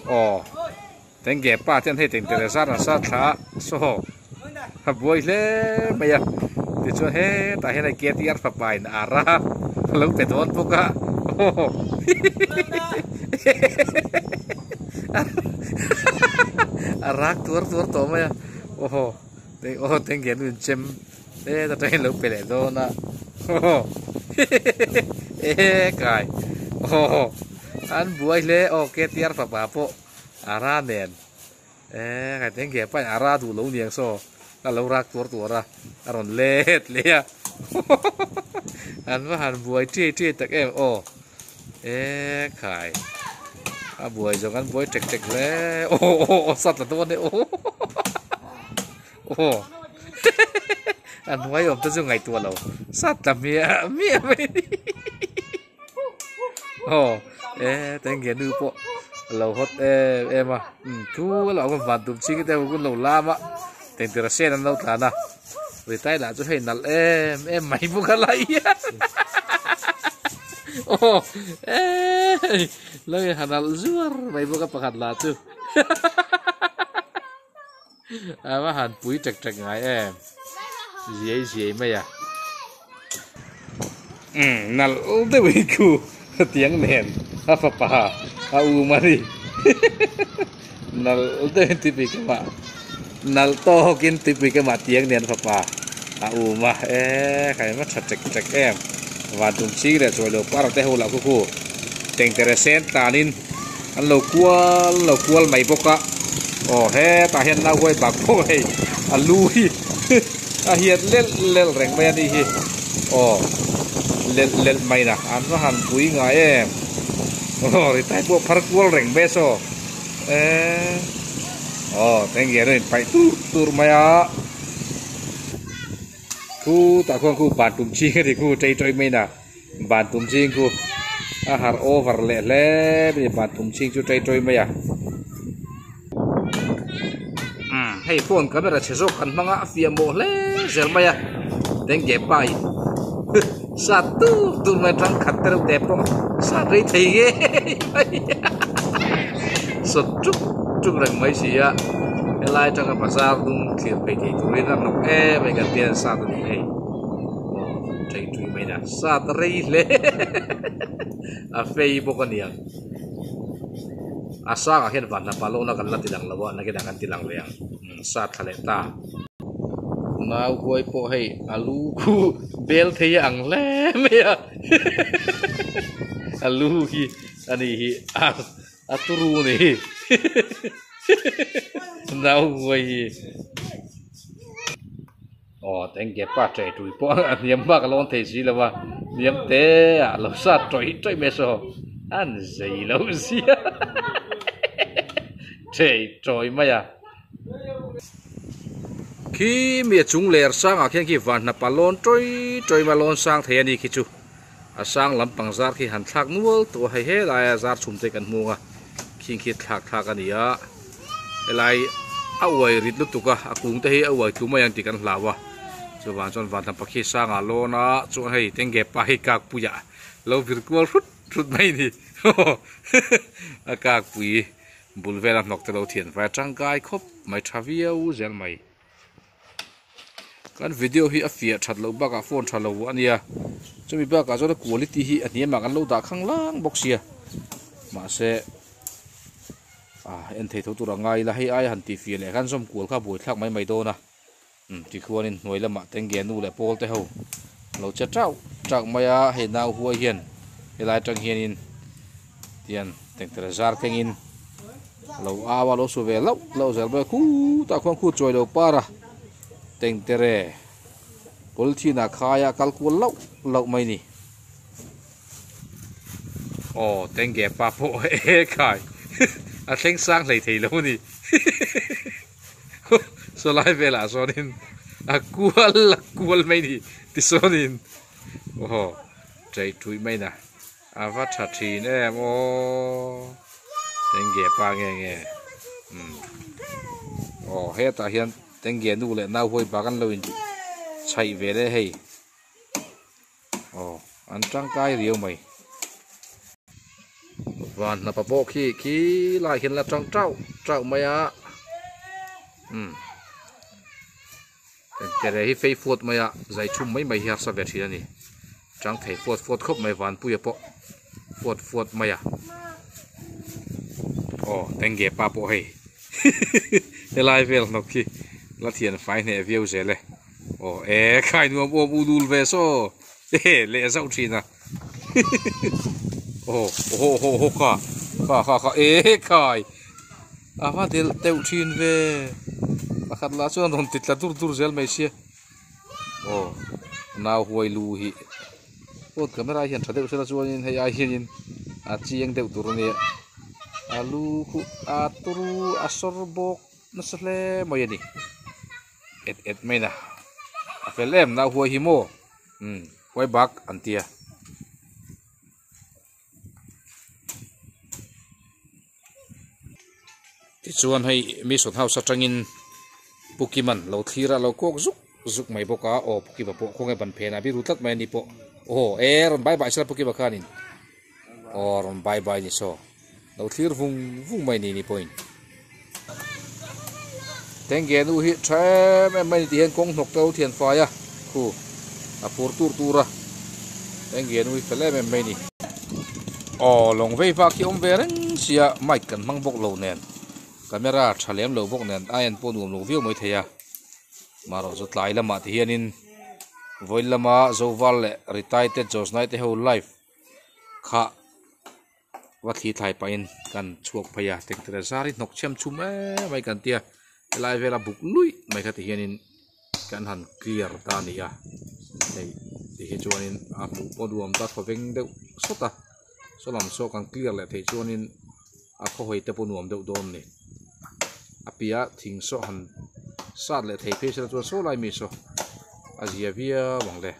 ồ tiếng ghé ba tiếng hay tiếng tê sát là sát thả số hấp bùi lẽ bây giờ thì cho hết tại hiện nay kia tiệt phập bài à ra lúc phải đón phúc á à rác tuột tổ mày tiếng ghé luôn chém thế ta thấy lúc phải để đó na cái anh bùi lẽ kia tiệt phập bà po à ra nền cái tiếng ghé phải à ra đủ lâu nhiều số kalau rak tur ra aron let lia an wa han buai tri tak em khai a buai jong an buai tek le sat la ton de an wai om ta jong ngai tua lo sat ta mia mai teng ge nu po lo hot em à thu lo con van tum chi cái tao con lo la ma tiếng tê sen ăn lâu thà na người tay đã cho thấy nալ em mày mua cái lấy lời hà nal zuar mày mua cái bạc hạt là chứ mà hàn bụi trật ngại em gì mày à nal tới bị cu tiếng nền apa mà đi nal tới tivi cái mà nal to kin tivi cái mặt tiếng nền papa mà cái mắt chặt em và tụm chi để rồi lâu para teh hula kuku tiếng teresen tanin ăn lâu cua mày boka ta hiện nào quay bạc quay lui hiện lên rèn mày đi hi lên mày nè ăn nó hàn quý ngài em rồi tay bộ phát cua rèn mày so tiếng nghe rồi phải tur mày à ku tak ku ban tum chi thì ku chơi mày nè ban tum chi ku har over le bị ban tum chi chu chơi mày à hay phone camera chế số khăn mang á phía mồ le giờ mày à tiếng ghép bài satu tu mày trăng khát terus đẹp không sát đấy thấy ghê sốt chút rằng mấy gì á cái lai trong cái pasar tung thiệt phải thì tụi nó nọc bây giờ tiền sát rồi này chơi mày nè sát đấy le phê bốc cái niệm asa ka hen van na palo na kan la tilang lawa na kita kan tilang leang sa thaleta na goi po hei alu ku bel thei ang le me ya alu hi ani hi aturu ni na goi hi teng ge pa chai tui po niam ba ka lon thei si lawa niam te lo sa troi me so an sei lo sia trời mày à khi miệt chúng lẹt sang à khi vạn nạp balon trôi balon sang thế này khi chú sang lắm bằng giá khi hành thác nuôi tổ hay hết lại giá chủng tây cần mua khi thác anh ấy lại awai rít lúc tục cũng thấy awai chúng mày ăn chỉ cần làm cho vạn nạp khi sang à lo na cho hay tiếng ghép pa hay các puja lâu virtual rút mày đi các pui bul vela nok te lo thian vai tangkai khop mai thaviau zel mai kan video hi a fia that lo baka phone tha lo ania chumi baka zo quality hi ania ma kan lo da khang lang boxia ma se en thei tho tura ngai la hi ai han ti fi le kan som kul kha boi thak mai do na ti khuanin noi lama teng ge nu le pol te ho lo cha trau maya he nau huai hian helai tang hianin tian teng trazar kengin lâu awa lo suve lâu giờ bây khu ta khoang khu trôi đầu para tên tere politina khaya kalkul lâu mày nè tên ghép pa po kai tiếng sang lấy thì lâu nè so lại về là so nên cual mày nè thì so nên chạy chui mày nè avatar thì nè tiếng ghép pa nghe hết ta hiện tiếng ghép nu lệ nào hồi bà con lôi chạy về đây hay ăn trăng cay riêu mày van na pa bo khi lai hian la trăng trau mai a cái này phê phốt mày ạ, giải chung mấy hiệp sao vậy thì này, trắng thấy phốt khóc mày ván bùi bộ, phốt mày ạ, tên ghé pa bộ hay, cái lai về nó kia, là thiền phải này view dễเลย, khai nuông ôm udul về so, lệ dạo chi na, khai, mà tiêu chin về. Akhat la chuan ron titla tur zel mai sia naw huai lu hi pot camera hian thadeu sela chuan in hei ai hian a chiang deuh tur ni alu khu a turu a sorbok na sale mai ani et mai na a felem naw huai hi mo huai bak antia ti chuan hei mi sot hau sa tangin Pokemon lo thira lo kok zuk mai boka Pokemon po khongai ban phena bi rutat mai ni po ron bye bye sala Pokemon khanin ron bye bye ni so lo thir vung mai ni point tenge nu hi tram mai ti hen kong nok tau thian fa ya khu a pur tur tenge nu fele mai ni long vei fa ki om veren sia mai kan mang bok lo nen camera thalem lo bok nen ayan po nuam lo view moi theya maro zo tlai lama ti hianin voil lama zoval le retired jos night ho life kha wathi thai pain kan chuak phaya tektra zari nok chem chum mai kan tia lai vela buk lui mai kha ti hianin kan han clear ta ni ya ei ti hi chuanin a mu po duam ta thoveng deuh sota solam so kan clear le thei chuanin a kho hoi te po nuam deuh dom ni apia thing so han sat le thei phe so lai mi so azia via wangle